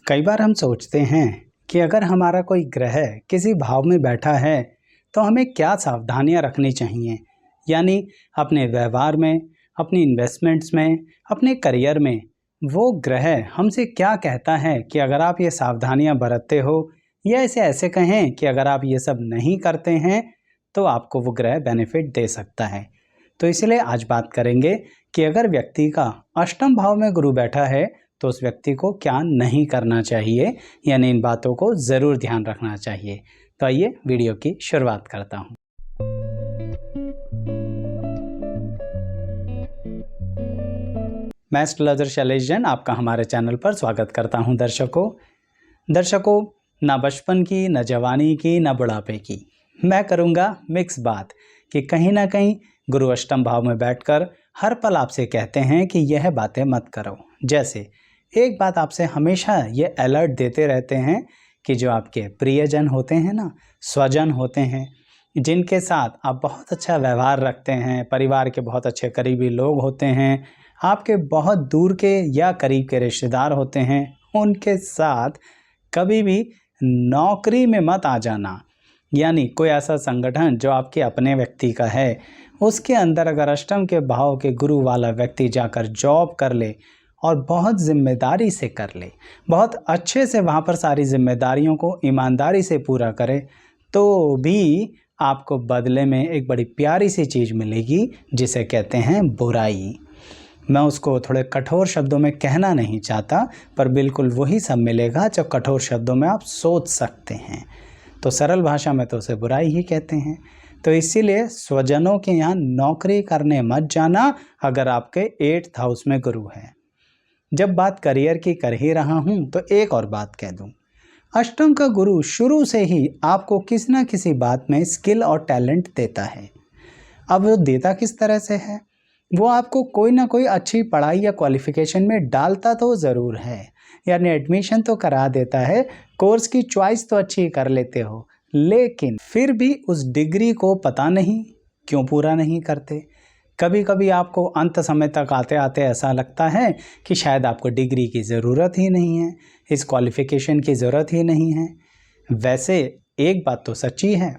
कई बार हम सोचते हैं कि अगर हमारा कोई ग्रह किसी भाव में बैठा है तो हमें क्या सावधानियां रखनी चाहिए। यानी अपने व्यवहार में, अपनी इन्वेस्टमेंट्स में, अपने करियर में वो ग्रह हमसे क्या कहता है कि अगर आप ये सावधानियां बरतते हो, या इसे ऐसे कहें कि अगर आप ये सब नहीं करते हैं तो आपको वो ग्रह बेनिफिट दे सकता है। तो इसलिए आज बात करेंगे कि अगर व्यक्ति का अष्टम भाव में गुरु बैठा है तो उस व्यक्ति को क्या नहीं करना चाहिए, यानी इन बातों को ज़रूर ध्यान रखना चाहिए। तो आइए वीडियो की शुरुआत करता हूँ। मैं एस्ट्रोलॉजर शैलेश जैन आपका हमारे चैनल पर स्वागत करता हूँ। दर्शकों, ना बचपन की, ना जवानी की, ना बुढ़ापे की, मैं करूँगा मिक्स बात कि कहीं ना कहीं गुरु अष्टम भाव में बैठकर हर पल आपसे कहते हैं कि यह बातें मत करो। जैसे एक बात आपसे हमेशा ये अलर्ट देते रहते हैं कि जो आपके प्रियजन होते हैं ना, स्वजन होते हैं, जिनके साथ आप बहुत अच्छा व्यवहार रखते हैं, परिवार के बहुत अच्छे करीबी लोग होते हैं, आपके बहुत दूर के या करीब के रिश्तेदार होते हैं, उनके साथ कभी भी नौकरी में मत आ जाना। यानी कोई ऐसा संगठन जो आपके अपने व्यक्ति का है, उसके अंदर अगर अष्टम के भाव के गुरु वाला व्यक्ति जाकर जॉब कर ले और बहुत जिम्मेदारी से कर ले, बहुत अच्छे से वहाँ पर सारी जिम्मेदारियों को ईमानदारी से पूरा करे, तो भी आपको बदले में एक बड़ी प्यारी सी चीज़ मिलेगी जिसे कहते हैं बुराई। मैं उसको थोड़े कठोर शब्दों में कहना नहीं चाहता, पर बिल्कुल वही सब मिलेगा जो कठोर शब्दों में आप सोच सकते हैं। तो सरल भाषा में तो उसे बुराई ही कहते हैं। तो इसीलिए स्वजनों के यहाँ नौकरी करने मत जाना अगर आपके 8th हाउस में गुरु है। जब बात करियर की कर ही रहा हूँ तो एक और बात कह दूँ, अष्टम का गुरु शुरू से ही आपको किसी न किसी बात में स्किल और टैलेंट देता है। अब वो देता किस तरह से है, वो आपको कोई ना कोई अच्छी पढ़ाई या क्वालिफिकेशन में डालता तो ज़रूर है, यानी एडमिशन तो करा देता है, कोर्स की चॉइस तो अच्छी कर लेते हो, लेकिन फिर भी उस डिग्री को पता नहीं क्यों पूरा नहीं करते। कभी कभी आपको अंत समय तक आते आते ऐसा लगता है कि शायद आपको डिग्री की ज़रूरत ही नहीं है, इस क्वालिफिकेशन की ज़रूरत ही नहीं है। वैसे एक बात तो सच्ची है,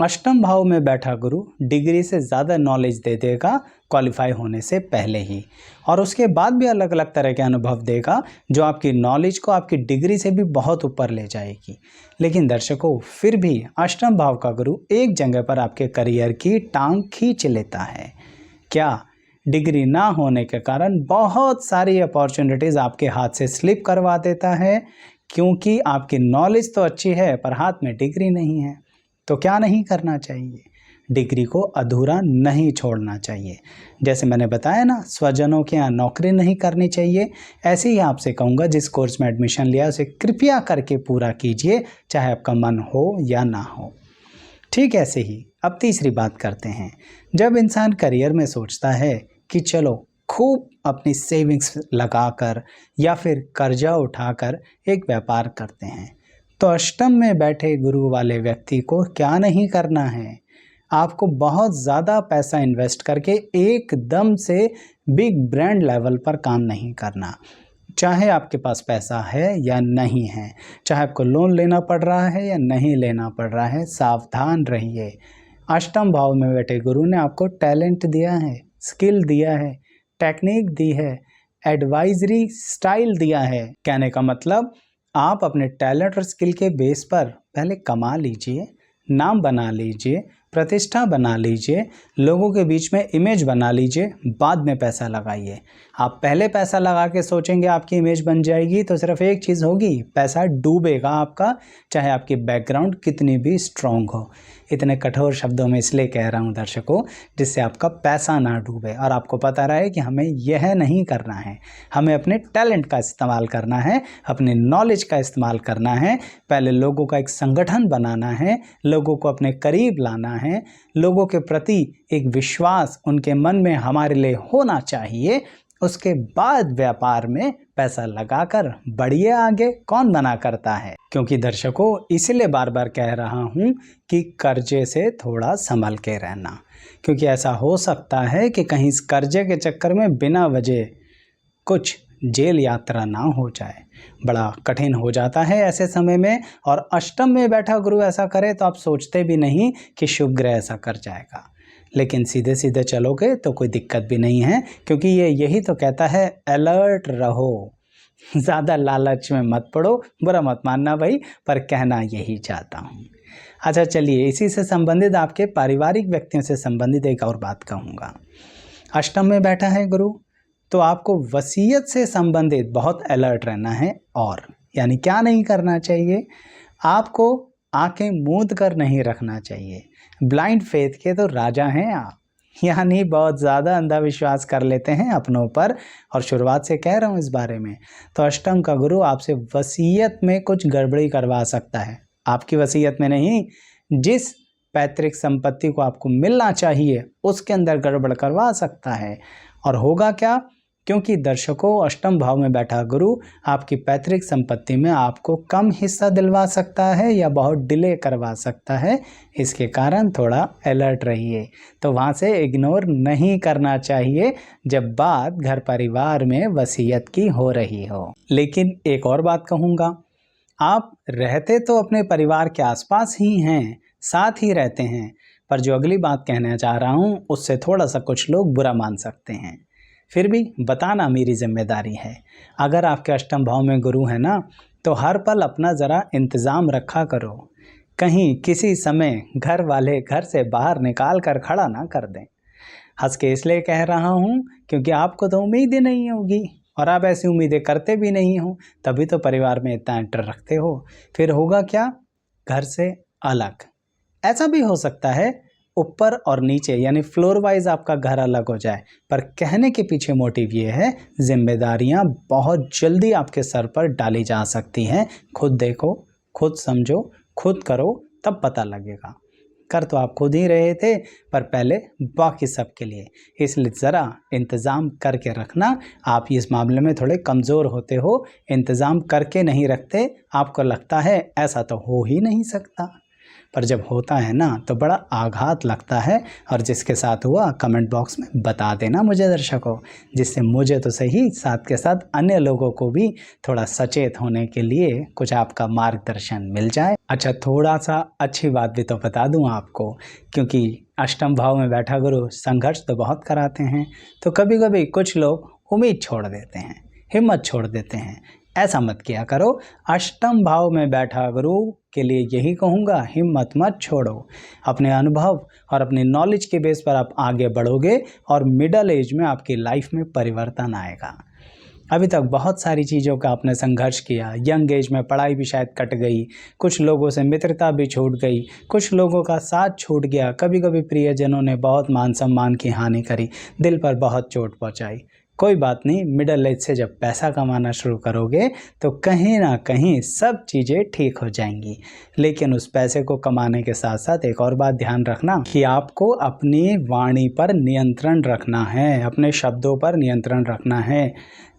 अष्टम भाव में बैठा गुरु डिग्री से ज़्यादा नॉलेज दे देगा क्वालिफाई होने से पहले ही, और उसके बाद भी अलग अलग तरह के अनुभव देगा जो आपकी नॉलेज को आपकी डिग्री से भी बहुत ऊपर ले जाएगी। लेकिन दर्शकों, फिर भी अष्टम भाव का गुरु एक जगह पर आपके करियर की टांग खींच लेता है। क्या डिग्री ना होने के कारण बहुत सारी अपॉर्चुनिटीज़ आपके हाथ से स्लिप करवा देता है, क्योंकि आपकी नॉलेज तो अच्छी है पर हाथ में डिग्री नहीं है। तो क्या नहीं करना चाहिए, डिग्री को अधूरा नहीं छोड़ना चाहिए। जैसे मैंने बताया ना, स्वजनों के यहाँ नौकरी नहीं करनी चाहिए, ऐसे ही आपसे कहूँगा जिस कोर्स में एडमिशन लिया उसे कृपया करके पूरा कीजिए, चाहे आपका मन हो या ना हो। ठीक ऐसे ही अब तीसरी बात करते हैं। जब इंसान करियर में सोचता है कि चलो खूब अपनी सेविंग्स लगाकर या फिर कर्जा उठाकर एक व्यापार करते हैं, तो अष्टम में बैठे गुरु वाले व्यक्ति को क्या नहीं करना है, आपको बहुत ज़्यादा पैसा इन्वेस्ट करके एकदम से बिग ब्रांड लेवल पर काम नहीं करना। चाहे आपके पास पैसा है या नहीं है, चाहे आपको लोन लेना पड़ रहा है या नहीं लेना पड़ रहा है, सावधान रहिए। अष्टम भाव में बैठे गुरु ने आपको टैलेंट दिया है, स्किल दिया है, टेक्निक दी है, एडवाइजरी स्टाइल दिया है। कहने का मतलब, आप अपने टैलेंट और स्किल के बेस पर पहले कमा लीजिए, नाम बना लीजिए, प्रतिष्ठा बना लीजिए, लोगों के बीच में इमेज बना लीजिए, बाद में पैसा लगाइए। आप पहले पैसा लगा के सोचेंगे आपकी इमेज बन जाएगी तो सिर्फ एक चीज़ होगी, पैसा डूबेगा आपका, चाहे आपकी बैकग्राउंड कितनी भी स्ट्रॉन्ग हो। इतने कठोर शब्दों में इसलिए कह रहा हूँ दर्शकों, जिससे आपका पैसा ना डूबे और आपको पता रहे कि हमें यह नहीं करना है, हमें अपने टैलेंट का इस्तेमाल करना है, अपने नॉलेज का इस्तेमाल करना है, पहले लोगों का एक संगठन बनाना है, लोगों को अपने करीब लाना है, लोगों के प्रति एक विश्वास उनके मन में हमारे लिए होना चाहिए, उसके बाद व्यापार में पैसा लगाकर बढ़िए आगे। कौन मना करता है? क्योंकि दर्शकों, इसलिए बार बार कह रहा हूँ कि कर्जे से थोड़ा संभल के रहना, क्योंकि ऐसा हो सकता है कि कहीं इस कर्जे के चक्कर में बिना वजह कुछ जेल यात्रा ना हो जाए। बड़ा कठिन हो जाता है ऐसे समय में, और अष्टम में बैठा गुरु ऐसा करे तो आप सोचते भी नहीं कि शुभ ग्रह ऐसा कर जाएगा। लेकिन सीधे सीधे चलोगे तो कोई दिक्कत भी नहीं है, क्योंकि ये यही तो कहता है अलर्ट रहो, ज़्यादा लालच में मत पड़ो। बुरा मत मानना भाई, पर कहना यही चाहता हूँ। अच्छा चलिए, इसी से संबंधित आपके पारिवारिक व्यक्तियों से संबंधित एक और बात कहूँगा। अष्टम में बैठा है गुरु, तो आपको वसीयत से संबंधित बहुत अलर्ट रहना है। और यानी क्या नहीं करना चाहिए, आपको आंखें मूंद कर नहीं रखना चाहिए। ब्लाइंड फेथ के तो राजा हैं आप, यानी बहुत ज़्यादा अंधविश्वास कर लेते हैं अपनों पर, और शुरुआत से कह रहा हूँ इस बारे में। तो अष्टम का गुरु आपसे वसीयत में कुछ गड़बड़ी करवा सकता है। आपकी वसीयत में नहीं, जिस पैतृक संपत्ति को आपको मिलना चाहिए उसके अंदर गड़बड़ करवा सकता है। और होगा क्या, क्योंकि दर्शकों अष्टम भाव में बैठा गुरु आपकी पैतृक संपत्ति में आपको कम हिस्सा दिलवा सकता है या बहुत डिले करवा सकता है। इसके कारण थोड़ा अलर्ट रहिए। तो वहाँ से इग्नोर नहीं करना चाहिए जब बात घर परिवार में वसीयत की हो रही हो। लेकिन एक और बात कहूँगा, आप रहते तो अपने परिवार के आसपास ही हैं, साथ ही रहते हैं, पर जो अगली बात कहना चाह रहा हूँ उससे थोड़ा सा कुछ लोग बुरा मान सकते हैं। फिर भी बताना मेरी जिम्मेदारी है। अगर आपके अष्टम भाव में गुरु है ना, तो हर पल अपना ज़रा इंतज़ाम रखा करो, कहीं किसी समय घर वाले घर से बाहर निकाल कर खड़ा ना कर दें। हंस के इसलिए कह रहा हूँ क्योंकि आपको तो उम्मीद ही नहीं होगी, और आप ऐसी उम्मीदें करते भी नहीं हो, तभी तो परिवार में इतना इंटर रखते हो। फिर होगा क्या, घर से अलग। ऐसा भी हो सकता है ऊपर और नीचे यानी फ्लोर वाइज आपका घर अलग हो जाए, पर कहने के पीछे मोटिव ये है, जिम्मेदारियां बहुत जल्दी आपके सर पर डाली जा सकती हैं। खुद देखो, खुद समझो, खुद करो, तब पता लगेगा। कर तो आप खुद ही रहे थे, पर पहले बाकी सब के लिए, इसलिए ज़रा इंतज़ाम करके रखना। आप इस मामले में थोड़े कमज़ोर होते हो, इंतज़ाम करके नहीं रखते। आपको लगता है ऐसा तो हो ही नहीं सकता, पर जब होता है ना तो बड़ा आघात लगता है। और जिसके साथ हुआ कमेंट बॉक्स में बता देना मुझे दर्शकों, जिससे मुझे तो सही, साथ के साथ अन्य लोगों को भी थोड़ा सचेत होने के लिए कुछ आपका मार्गदर्शन मिल जाए। अच्छा, थोड़ा सा अच्छी बात भी तो बता दूं आपको, क्योंकि अष्टम भाव में बैठा गुरु संघर्ष तो बहुत कराते हैं, तो कभी कभी कुछ लोग उम्मीद छोड़ देते हैं, हिम्मत छोड़ देते हैं। ऐसा मत किया करो। अष्टम भाव में बैठा गुरु के लिए यही कहूँगा, हिम्मत मत छोड़ो। अपने अनुभव और अपनी नॉलेज के बेस पर आप आगे बढ़ोगे और मिडल एज में आपकी लाइफ में परिवर्तन आएगा। अभी तक बहुत सारी चीज़ों का आपने संघर्ष किया, यंग एज में पढ़ाई भी शायद कट गई, कुछ लोगों से मित्रता भी छूट गई, कुछ लोगों का साथ छूट गया, कभी कभी प्रियजनों ने बहुत मान सम्मान की हानि करी, दिल पर बहुत चोट पहुँचाई। कोई बात नहीं, मिडल एज से जब पैसा कमाना शुरू करोगे तो कहीं ना कहीं सब चीज़ें ठीक हो जाएंगी। लेकिन उस पैसे को कमाने के साथ साथ एक और बात ध्यान रखना कि आपको अपनी वाणी पर नियंत्रण रखना है, अपने शब्दों पर नियंत्रण रखना है।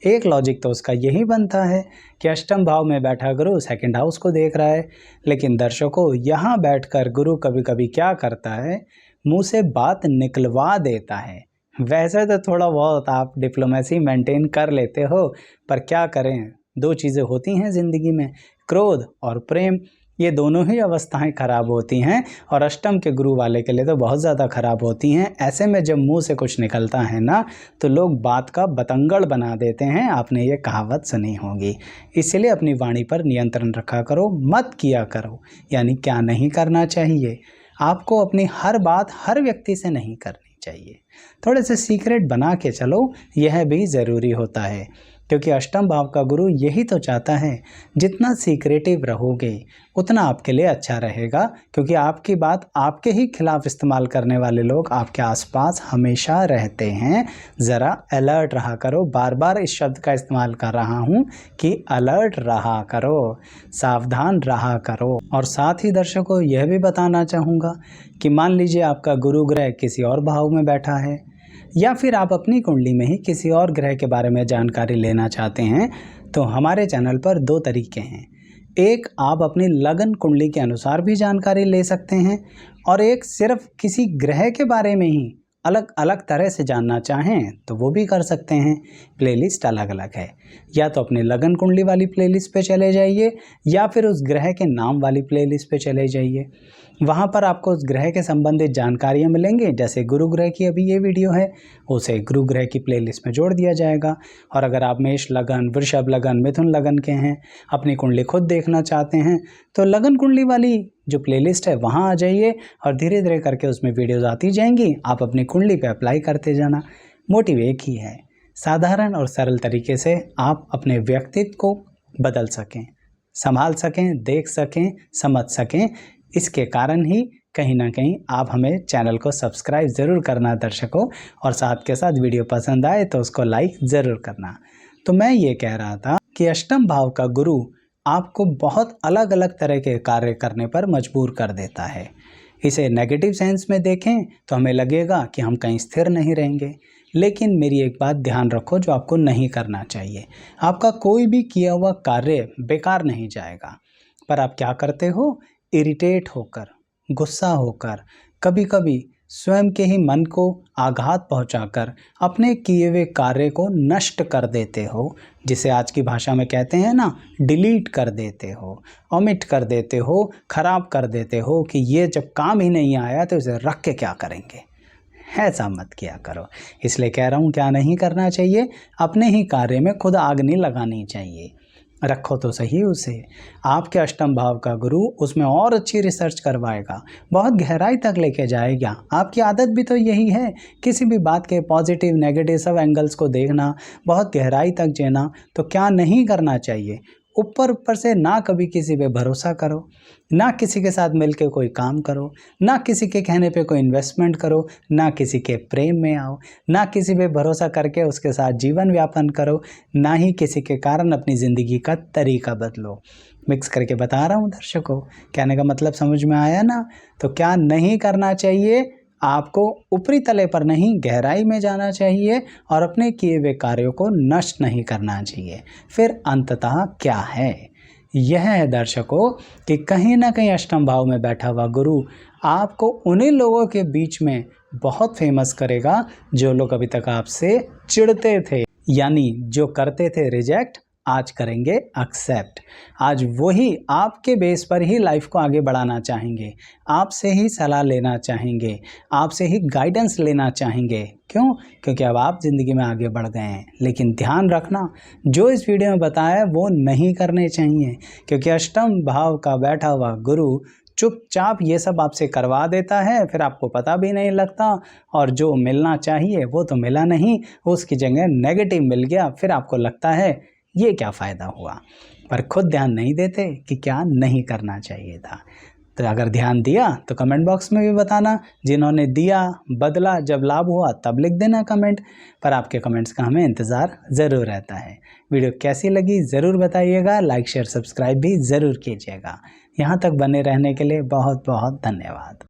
एक लॉजिक तो उसका यही बनता है कि अष्टम भाव में बैठा गुरु सेकंड हाउस को देख रहा है, लेकिन दर्शकों यहाँ बैठकर गुरु कभी कभी क्या करता है, मुँह से बात निकलवा देता है। वैसे तो थोड़ा बहुत आप डिप्लोमेसी मेंटेन कर लेते हो, पर क्या करें, दो चीज़ें होती हैं ज़िंदगी में, क्रोध और प्रेम। ये दोनों ही अवस्थाएं खराब होती हैं, और अष्टम के गुरु वाले के लिए तो बहुत ज़्यादा खराब होती हैं। ऐसे में जब मुंह से कुछ निकलता है ना, तो लोग बात का बतंगड़ बना देते हैं। आपने ये कहावत सुनी होगी। इसलिए अपनी वाणी पर नियंत्रण रखा करो, मत किया करो। यानी क्या नहीं करना चाहिए, आपको अपनी हर बात हर व्यक्ति से नहीं करनी चाहिए, थोड़े से सीक्रेट बना के चलो, यह भी ज़रूरी होता है। क्योंकि अष्टम भाव का गुरु यही तो चाहता है, जितना सीक्रेटिव रहोगे उतना आपके लिए अच्छा रहेगा, क्योंकि आपकी बात आपके ही खिलाफ इस्तेमाल करने वाले लोग आपके आसपास हमेशा रहते हैं। ज़रा अलर्ट रहा करो, बार बार इस शब्द का इस्तेमाल कर रहा हूँ कि अलर्ट रहा करो, सावधान रहा करो। और साथ ही दर्शकों यह भी बताना चाहूँगा कि मान लीजिए आपका गुरु ग्रह किसी और भाव में बैठा है, या फिर आप अपनी कुंडली में ही किसी और ग्रह के बारे में जानकारी लेना चाहते हैं, तो हमारे चैनल पर दो तरीके हैं। एक, आप अपनी लगन कुंडली के अनुसार भी जानकारी ले सकते हैं, और एक सिर्फ किसी ग्रह के बारे में ही अलग अलग तरह से जानना चाहें तो वो भी कर सकते हैं। प्लेलिस्ट अलग अलग है। या तो अपने लगन कुंडली वाली प्लेलिस्ट पे चले जाइए या फिर उस ग्रह के नाम वाली प्लेलिस्ट पे चले जाइए। वहाँ पर आपको उस ग्रह के संबंधित जानकारियाँ मिलेंगी। जैसे गुरु ग्रह की अभी ये वीडियो है, उसे गुरु ग्रह की प्लेलिस्ट में जोड़ दिया जाएगा। और अगर आप मेष लगन, वृषभ लगन, मिथुन लगन के हैं, अपनी कुंडली खुद देखना चाहते हैं, तो लगन कुंडली वाली जो प्लेलिस्ट है वहाँ आ जाइए और धीरे धीरे करके उसमें वीडियोज़ आती जाएंगी। आप अपनी कुंडली पे अप्लाई करते जाना। मोटिव एक ही है, साधारण और सरल तरीके से आप अपने व्यक्तित्व को बदल सकें, संभाल सकें, देख सकें, समझ सकें। इसके कारण ही कहीं ना कहीं आप हमें चैनल को सब्सक्राइब ज़रूर करना दर्शकों, और साथ के साथ वीडियो पसंद आए तो उसको लाइक ज़रूर करना। तो मैं ये कह रहा था कि अष्टम भाव का गुरु आपको बहुत अलग अलग तरह के कार्य करने पर मजबूर कर देता है। इसे नेगेटिव सेंस में देखें तो हमें लगेगा कि हम कहीं स्थिर नहीं रहेंगे, लेकिन मेरी एक बात ध्यान रखो जो आपको नहीं करना चाहिए। आपका कोई भी किया हुआ कार्य बेकार नहीं जाएगा, पर आप क्या करते हो, इरिटेट होकर, गुस्सा होकर, कभी कभी स्वयं के ही मन को आघात पहुंचाकर अपने किए हुए कार्य को नष्ट कर देते हो, जिसे आज की भाषा में कहते हैं ना, डिलीट कर देते हो, ओमिट कर देते हो, खराब कर देते हो कि ये जब काम ही नहीं आया तो इसे रख के क्या करेंगे। ऐसा मत किया करो। इसलिए कह रहा हूँ क्या नहीं करना चाहिए, अपने ही कार्य में खुद आग नहीं लगानी चाहिए। रखो तो सही उसे। आपके अष्टम भाव का गुरु उसमें और अच्छी रिसर्च करवाएगा, बहुत गहराई तक लेके जाएगा। आपकी आदत भी तो यही है, किसी भी बात के पॉजिटिव नेगेटिव सब एंगल्स को देखना, बहुत गहराई तक जाना। तो क्या नहीं करना चाहिए, ऊपर ऊपर से ना कभी किसी पे भरोसा करो, ना किसी के साथ मिलकर कोई काम करो, ना किसी के कहने पे कोई इन्वेस्टमेंट करो, ना किसी के प्रेम में आओ, ना किसी पे भरोसा करके उसके साथ जीवन यापन करो, ना ही किसी के कारण अपनी ज़िंदगी का तरीका बदलो। मिक्स करके बता रहा हूँ दर्शकों, कहने का मतलब समझ में आया ना। तो क्या नहीं करना चाहिए, आपको ऊपरी तले पर नहीं गहराई में जाना चाहिए और अपने किए हुए कार्यों को नष्ट नहीं करना चाहिए। फिर अंततः क्या है, यह है दर्शकों कि कहीं ना कहीं अष्टम भाव में बैठा हुआ गुरु आपको उन्हीं लोगों के बीच में बहुत फेमस करेगा जो लोग अभी तक आपसे चिढ़ते थे, यानी जो करते थे रिजेक्ट, आज करेंगे एक्सेप्ट। आज वही आपके बेस पर ही लाइफ को आगे बढ़ाना चाहेंगे, आपसे ही सलाह लेना चाहेंगे, आपसे ही गाइडेंस लेना चाहेंगे। क्यों? क्योंकि अब आप ज़िंदगी में आगे बढ़ गए हैं। लेकिन ध्यान रखना, जो इस वीडियो में बताया है वो नहीं करने चाहिए, क्योंकि अष्टम भाव का बैठा हुआ गुरु चुपचाप ये सब आपसे करवा देता है, फिर आपको पता भी नहीं लगता, और जो मिलना चाहिए वो तो मिला नहीं, उसकी जगह नेगेटिव मिल गया। फिर आपको लगता है ये क्या फ़ायदा हुआ, पर खुद ध्यान नहीं देते कि क्या नहीं करना चाहिए था। तो अगर ध्यान दिया तो कमेंट बॉक्स में भी बताना, जिन्होंने दिया बदला, जब लाभ हुआ तब लिख देना कमेंट। पर आपके कमेंट्स का हमें इंतज़ार ज़रूर रहता है। वीडियो कैसी लगी ज़रूर बताइएगा, लाइक शेयर सब्सक्राइब भी ज़रूर कीजिएगा। यहाँ तक बने रहने के लिए बहुत बहुत धन्यवाद।